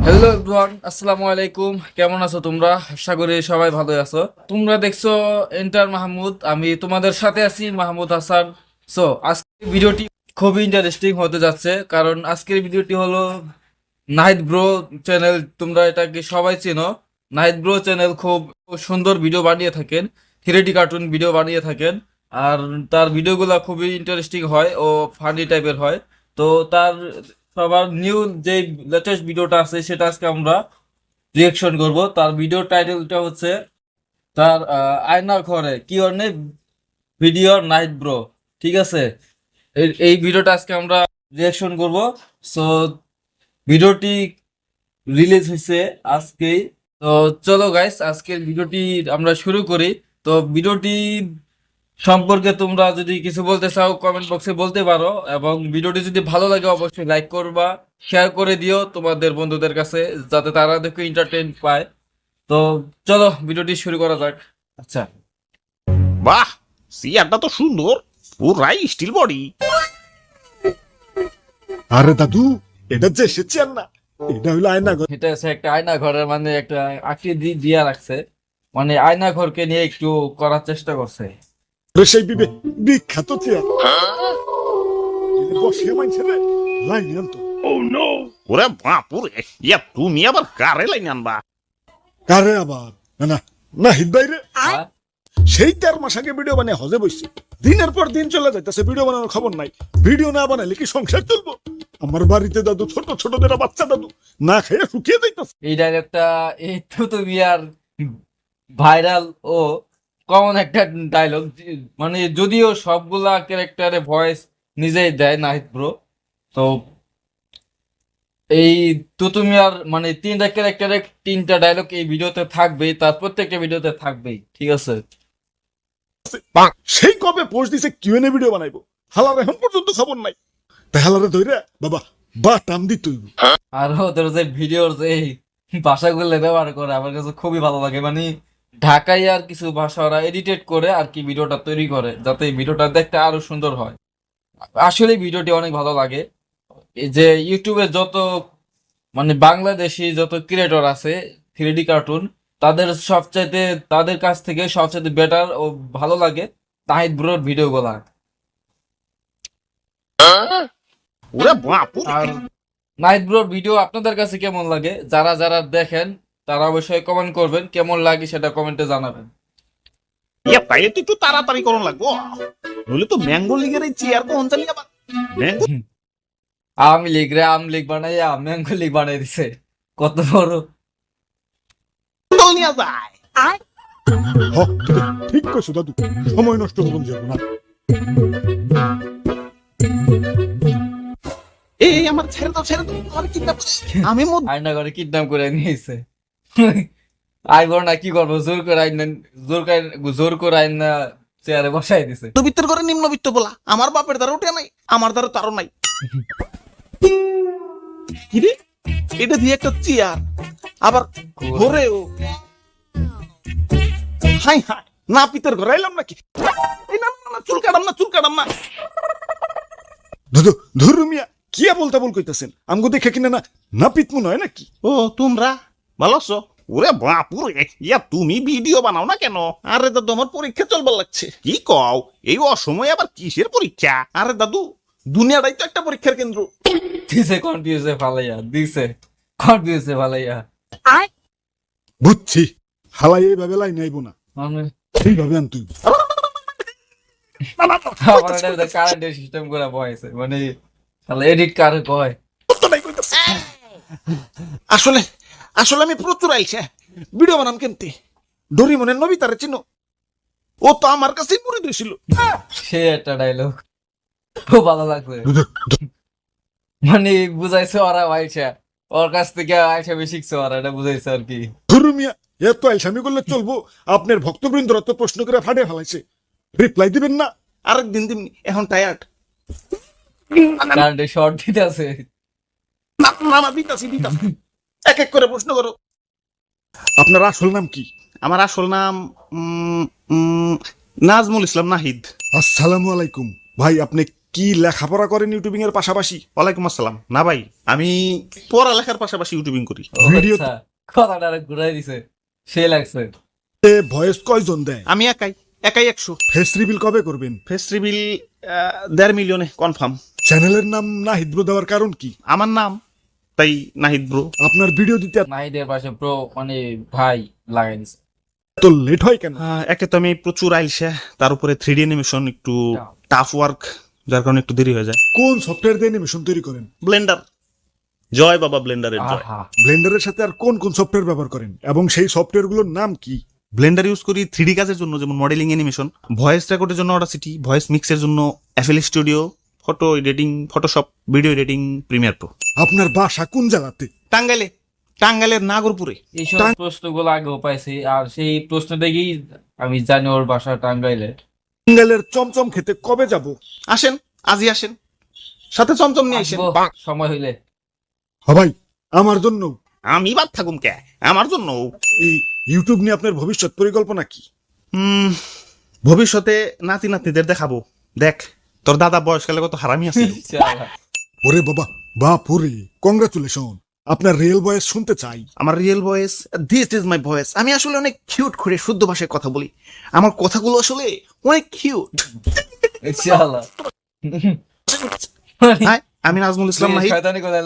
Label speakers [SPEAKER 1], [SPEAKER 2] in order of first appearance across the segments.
[SPEAKER 1] Hello everyone, আসসালামু আলাইকুম। কেমন আছো তোমরা? আশা করি সবাই ভালো আছো। তোমরা দেখছো এন্টার মাহমুদ, আমি তোমাদের সাথে আছি মাহমুদ হাসান। সো আজকের ভিডিওটি খুবই ইন্টারেস্টিং হতে যাচ্ছে, কারণ আজকের ভিডিওটি হলো নাহিদ ব্রো চ্যানেল। তোমরা এটাকে সবাই চেনো। নাহিদ ব্রো চ্যানেল খুব সুন্দর ভিডিও বানিয়ে থাকেন, 3D কার্টুন ভিডিও বানিয়ে থাকেন। আর তার ভিডিওগুলো খুবই ইন্টারেস্টিং হয় ও ফানি টাইপের হয়। তো তার সবার নিউ যে লেটেস্ট ভিডিওটা আছে সেটা আজকে আমরা রিয়েকশন করব। তার ভিডিও টাইটেলটা হচ্ছে তার আয়না ঘরে কি অন্য ভিডিও নাহিদ ব্রো। ঠিক আছে, এই ভিডিওটা আজকে আমরা রিয়েকশন করব। সো ভিডিওটি রিলিজ হয়েছে আজকেই। তো চলো গাইস, আজকের ভিডিওটি আমরা শুরু করি। তো ভিডিওটি সম্পর্কে তোমরা যদি কিছু বলতে চাও কমেন্ট বক্সে বলতে পারো, এবং ভিডিওটি যদি ভালো লাগে অবশ্যই লাইক করবা, শেয়ার করে দিও তোমাদের বন্ধুদের কাছে, যাতে তারা দেখে এন্টারটেইন পায়। তো চলো ভিডিওটি শুরু করা যাক। আচ্ছা,
[SPEAKER 2] বাহ, চেয়ারটা তো সুন্দর, পুরাই স্টিল বডি।
[SPEAKER 3] আরে দাদু, এটা যে এসেছে আর না, এটা হইলো আয়না ঘর।
[SPEAKER 1] এটা হচ্ছে একটা আয়না ঘরের, মানে একটা আকৃতি দিয়া রাখছে, মানে আয়না ঘরকে নিয়ে একটু করার চেষ্টা করছে।
[SPEAKER 3] সেই বিখ্যাত চেয়ার বসে মানছে রে লাইন আনতো।
[SPEAKER 2] ওরে বাপুরে, তুমি আবার কারে লাইন আনবা?
[SPEAKER 3] কারে আবার না না নাহিদ বাইরে
[SPEAKER 1] হ্যাঁ?
[SPEAKER 3] সেই 13 মাস আগে ভিডিও বানিয়ে হজে বসছে, দিনের পর দিন চলে যাইতেছে, ভিডিও বানানোর খবর নাই। ভিডিও না বানাইলে কি সংসার চলবো? আমার বাড়িতে দাদু, ছোট ছোট যারা বাচ্চা দাদু না খেয়ে শুকিয়ে যাইতেছে।
[SPEAKER 1] এই ডায়লগটা এই তো তুমি আর ভাইরাল ও কমন একটা ডায়লগ, মানে যদিও সবগুলা ক্যারেক্টারে ভয়েস নিজেই দেয় নাহিদ ব্রো। তো এই তুতুমিয়ার মানে তিনটা ক্যারেক্টারে তিনটা ডায়লগ এই ভিডিওতে থাকবেই, তার প্রত্যেকটা ভিডিওতে থাকবেই। ঠিক আছে,
[SPEAKER 3] সেই কবে পোস্ট দিছে কিউএনএ ভিডিও বানাইবো, হালার এখন পর্যন্ত খবর নাই। তাই হালারে ধরে বাবা বা টান দিত।
[SPEAKER 1] আর ওদের যে ভিডিওর যে এই ভাষাগুলো ব্যবহার করে আমার কাছে খুবই ভালো লাগে। মানে ঢাকাই আর কিছু ভাষা ওরা এডিটেড করে আর কি ভিডিওটা তৈরি করে, যাতে এই ভিডিওটা দেখতে আরো সুন্দর হয়। আসলে ভিডিওটি অনেক ভালো লাগে। এই যে ইউটিউবে যত মানে বাংলাদেশি যত ক্রিয়েটর আছে 3D কার্টুন, তাদের কাছ থেকে সবচাইতে বেটার ও ভালো লাগে নাহিদ ব্রোর ভিডিও গুলা।
[SPEAKER 2] ওরে বাপুরে,
[SPEAKER 1] আর নাহিদ ব্রোর ভিডিও আপনাদের কাছে কেমন লাগে, যারা যারা দেখেন তারা অবশ্যই কমেন্ট করবেন, কেমন লাগে সেটা কমেন্টে জানাবেন।
[SPEAKER 2] তাই তো একটু তাড়াতাড়ি করুন লাগবো, নইলে তো ম্যাঙ্গো লিগের এই চেয়ার কোন জানি আবার ম্যাঙ্গো
[SPEAKER 1] আওয়ামী লীগ রে আওয়ামী লীগ বানাইয়া ম্যাঙ্গো লীগ বানাই দিছে, কত বড়।
[SPEAKER 2] দল নিয়ে যায়।
[SPEAKER 3] হ, ঠিক কইছো দাদু, সময় নষ্ট করুন যাবো না।
[SPEAKER 2] এই আমার ছেড়ে দাও, ছেড়ে দাও, আমার চিন্তা আমি
[SPEAKER 1] আয়না করে কিডন্যাপ করে নিয়েছে। আইব না, কি করবো, জোর করে আইন না চেয়ারে বসাই দিছে।
[SPEAKER 2] মধ্যবিত্তের করে নিম্নবিত্ত বলা, আমার বাপের দ্বারা উঠে নাই, আমার দ্বারা তারও নাই। কিরে, এটা দিয়ে একটা চেয়ার আবার ঘরেও। হাই হাই, না পিতের ঘরে এলাম নাকি? এই না না না, চুল কাটাম না, চুল কাটাম না।
[SPEAKER 3] দাদু ধরু মিয়া কি বলতে বল কইতাছেন, আমগো দেখে কিনা না না পিতমু নয় নাকি?
[SPEAKER 2] ও তোমরা ভালো আছো? ওরে বাপুরে, তুমি ভিডিও বানাও না কেন? আরে দাদু, আমার পরীক্ষা চলবার লাগছে। কি কও, এই অসময়ে আবার কিসের পরীক্ষা? আরে দাদু, দুনিয়াটাই তো একটা পরীক্ষার কেন্দ্র।
[SPEAKER 1] দিছে কনফিউজে ফালাইয়া।
[SPEAKER 3] বুঝছি, হালাই এইভাবে লাইন আইব না,
[SPEAKER 1] মানে
[SPEAKER 3] সেইভাবে আন তুই।
[SPEAKER 1] আমার কারেন্টের সিস্টেম করে বয়েছে, মানে এডিট কারে কয়।
[SPEAKER 2] আসলে আসলে আমি প্রচুর আইছে ভিডিও বানাম কেমতে। ডরিমনের নবিতারে চিনো? ও তো আমার কাছেই পড়ে দিয়েছিল।
[SPEAKER 1] সে একটা ডায়লগ খুব ভালো লাগছে, মানে বুঝাইছে ওরা আইসা, ওর কাছ থেকে আইসা বেশি শিখছে ওরা, এটা বুঝাইছে আর কি।
[SPEAKER 3] ধরু মিয়া এত আইসামি করলে চলবো? আপনার ভক্তবৃন্দরা তো প্রশ্ন করে ফাটে ফেলাইছে, রিপ্লাই দিবেন না?
[SPEAKER 2] আরেক দিন দিন, এখন টায়ার্ড।
[SPEAKER 1] কারেন্টে শর্ট দিতে আছে।
[SPEAKER 2] না না না, দিতাছি দিতাছি, এক এক করে প্রশ্ন করো।
[SPEAKER 3] আপনার আসল নাম কি?
[SPEAKER 2] আমার আসল নাম নাজমুল ইসলাম নাহিদ।
[SPEAKER 3] আসসালামু আলাইকুম ভাই, আপনি কি লেখাপড়া করেন ইউটিউবিং এর পাশাপাশি?
[SPEAKER 2] ওয়ালাইকুম আসসালাম। না ভাই, আমি পড়ালেখার পাশাপাশি ইউটিউবিং করি।
[SPEAKER 3] ভিডিও
[SPEAKER 1] আচ্ছা, কথাটা আরেক ঘুরাই দিছে, সে লাগছে।
[SPEAKER 3] ভয়েস কয়জন দেয়?
[SPEAKER 2] আমি একাই 100।
[SPEAKER 3] ফেস রিভিল কবে করবেন?
[SPEAKER 2] ফেস রিভিল 1.5 মিলিয়নে কনফার্ম।
[SPEAKER 3] চ্যানেলের নাম নাহিদ ব্রো দেওয়ার কারণ কি?
[SPEAKER 2] আমার নাম তাই নাহিদ ব্রো।
[SPEAKER 3] আপনার ভিডিও দিতে
[SPEAKER 1] নাহিদের পাশে প্রো মানে ভাই লাগাই দিছে।
[SPEAKER 3] এত লেট হয় কেন?
[SPEAKER 2] একে তো আমি প্রচুর আইলসা, তার উপরে 3D অ্যানিমেশন একটু টাফ ওয়ার্ক, যার কারণে একটু দেরি হয়ে যায়।
[SPEAKER 3] কোন সফটওয়্যার দিয়ে অ্যানিমেশন তৈরি করেন?
[SPEAKER 2] ব্লেন্ডার, জয় বাবা ব্লেন্ডারের জয়।
[SPEAKER 1] আহা,
[SPEAKER 3] ব্লেন্ডারের সাথে আর কোন কোন সফটওয়্যার ব্যবহার করেন এবং সেই সফটওয়্যারগুলোর নাম কি?
[SPEAKER 2] ব্লেন্ডার ইউজ করি 3D কাজের জন্য, যেমন মডেলিং অ্যানিমেশন, ভয়েস রেকর্ডের জন্য অডাসিটি, ভয়েস মিক্সের জন্য FL studio, photo editing Photoshop, video editing Premiere Pro.
[SPEAKER 3] আপনার বাসা কোন জায়গাতে?
[SPEAKER 2] টাঙ্গাইলের নাগরপুরে।
[SPEAKER 1] এইসব প্রশ্নগুলো আগেও পাইছি, আর সেই প্রশ্ন দেখেই আমি জানি ওর বাসা টাঙ্গাইলে।
[SPEAKER 3] টাঙ্গাইলের চমচম খেতে কবে যাব?
[SPEAKER 2] আসেন, আজই আসেন, সাথে চমচম নিয়ে আসেন।
[SPEAKER 1] আসবো সময় হইলে।
[SPEAKER 3] ভাই আমার জন্য
[SPEAKER 2] আমি বাদ থাকুম কে, আমার জন্য।
[SPEAKER 3] এই ইউটিউব নিয়ে আপনার ভবিষ্যৎ পরিকল্পনা কি?
[SPEAKER 2] ভবিষ্যতে নাতি নাতনিদের দেখাবো, দেখ তোর দাদা বয়সকালে কত হারামি আছে।
[SPEAKER 1] চালা।
[SPEAKER 3] ওরে বাবা, বাপুরে, কংগ্রাচুলেশন। আপনার রিয়েল ভয়েস শুনতে চাই।
[SPEAKER 2] আমার real voice, this is my voice. আমি আসলে অনেক কিউট করে শুদ্ধ ভাষায় কথা বলি, আমার কথাগুলো আসলে অনেক কিউট।
[SPEAKER 1] চালা।
[SPEAKER 2] হাই, আমি নাজমুল ইসলাম নাহিদ।
[SPEAKER 1] শয়তানি কথা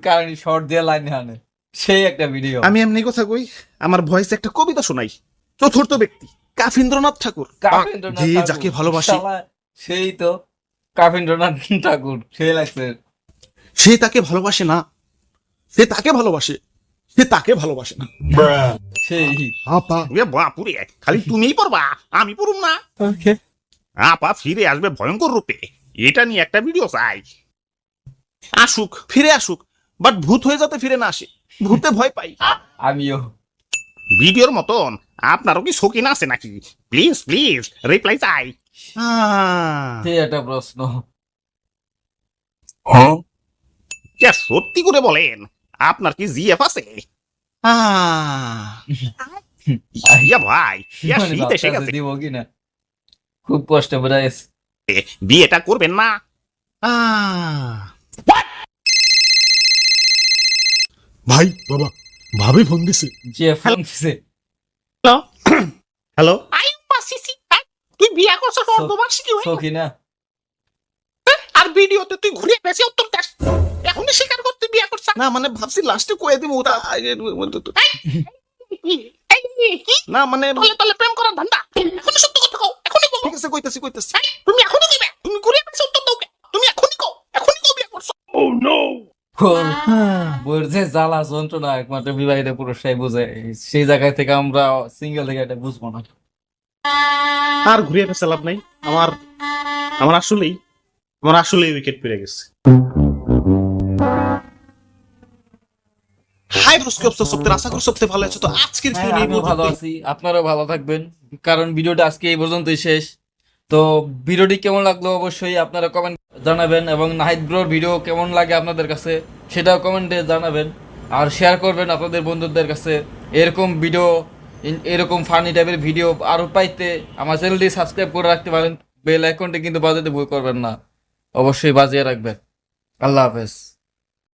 [SPEAKER 1] কারণে শর্ট দিয়ে লাইন হানে, সেই একটা ভিডিও।
[SPEAKER 2] আমি এমনি কথা কই, আমার ভয়েসে একটা কবিতা শোনাই। চতুর্থ ব্যক্তি কাফিন্দ্রনাথ ঠাকুর,
[SPEAKER 1] কাফেন্দ্রনাথ
[SPEAKER 2] যে
[SPEAKER 1] ঠাকুর,
[SPEAKER 2] যাকে ভালোবাসি
[SPEAKER 1] শালা, সেই তো কাফেন্দ্রনাথ ঠাকুর, সেই লাগছে।
[SPEAKER 2] সে তাকে ভালোবাসে না, সে তাকে ভালোবাসে, সে তাকে ভালোবাসে না।
[SPEAKER 1] সেই
[SPEAKER 3] আপা
[SPEAKER 2] এ বাপুরে, খালি তুমিই পড়বা, আমি পড়ুম না। আপা ফিরে আসবে ভয়ঙ্কর রূপে, এটা নিয়ে একটা ভিডিও চাই। আসুক, ফিরে আসুক, বাট ভূত হয়ে যাতে ফিরে না আসে, ভূতে ভয় পাই।
[SPEAKER 1] আমিও।
[SPEAKER 2] ভিডিওর মতন আপনারও কি শৌখিন আছে নাকি? প্লিজ প্লিজ রিপ্লাই চাই।
[SPEAKER 1] সেই একটা প্রশ্ন।
[SPEAKER 2] কে সত্যি করে বলেন, আপনার কি জিএফ আছে? ইয়া ভাই, ইয়া
[SPEAKER 1] মানে
[SPEAKER 2] শীত এসে
[SPEAKER 1] ভাবতেছে
[SPEAKER 2] গেছে,
[SPEAKER 1] দিব কিনা, খুব কষ্ট বোঝাইছে।
[SPEAKER 2] বিয়েটা করবেন না?
[SPEAKER 3] ভাই বাবা, ভাবি ফোন দিছে।
[SPEAKER 1] যে ফোন দিছে।
[SPEAKER 2] হ্যালো হ্যালো, তুই বিয়ে করছিস অর্ধবার্ষিকী হয়ে,
[SPEAKER 1] সখিনা।
[SPEAKER 2] আর ভিডিওতে তুই ঘুরে বেশি উত্তর দাস, এখনই স্বীকার করতে বিয়ে করছ না? মানে ভাবছি লাস্টে কয়ে দিব ওটা। না মানে তলে প্রেম করার ধান্দা, এখনই সত্য কথা কও, এখনই বলো। ঠিক আছে, কইতাছি তুমি এখনই দিবে, তুমি ঘুরে বেশি উত্তর দাও কে? তুমি এখনই কও বিয়ে করছ।
[SPEAKER 1] বইয়ের যে জ্বালা যন্ত্রণা একমাত্র বিবাহিত পুরুষরাই বুঝে, সেই জায়গায় থেকে আমরা সিঙ্গেল থেকে এটা বুঝবো না।
[SPEAKER 2] আর ঘুরে বেশি লাভ নাই, আমার আমার আসলেই উইকেট পেরে গেছে। হাই ব্রোস্কি, আশা করি সবথেকে ভালো আছো। তো আজকের
[SPEAKER 1] হ্যাঁ,
[SPEAKER 2] ভিডিও
[SPEAKER 1] আমিও ভালো আছি, আপনারাও ভালো থাকবেন, কারণ ভিডিওটা আজকে এই পর্যন্তই শেষ। তো ভিডিওটি কেমন লাগলো অবশ্যই আপনারা কমেন্ট জানাবেন, এবং নাহিদ ব্রোর ভিডিও কেমন লাগে আপনাদের কাছে সেটাও কমেন্টে জানাবেন, আর শেয়ার করবেন আপনাদের বন্ধুদের কাছে। এরকম ভিডিও, এরকম ফানি টাইপের ভিডিও আরও পাইতে আমার চ্যানেলটি সাবস্ক্রাইব করে রাখতে পারেন। বেল আইকনটি কিন্তু বাজাতে ভুল করবেন না, অবশ্যই বাজিয়ে রাখবেন। আল্লাহ হাফেজ।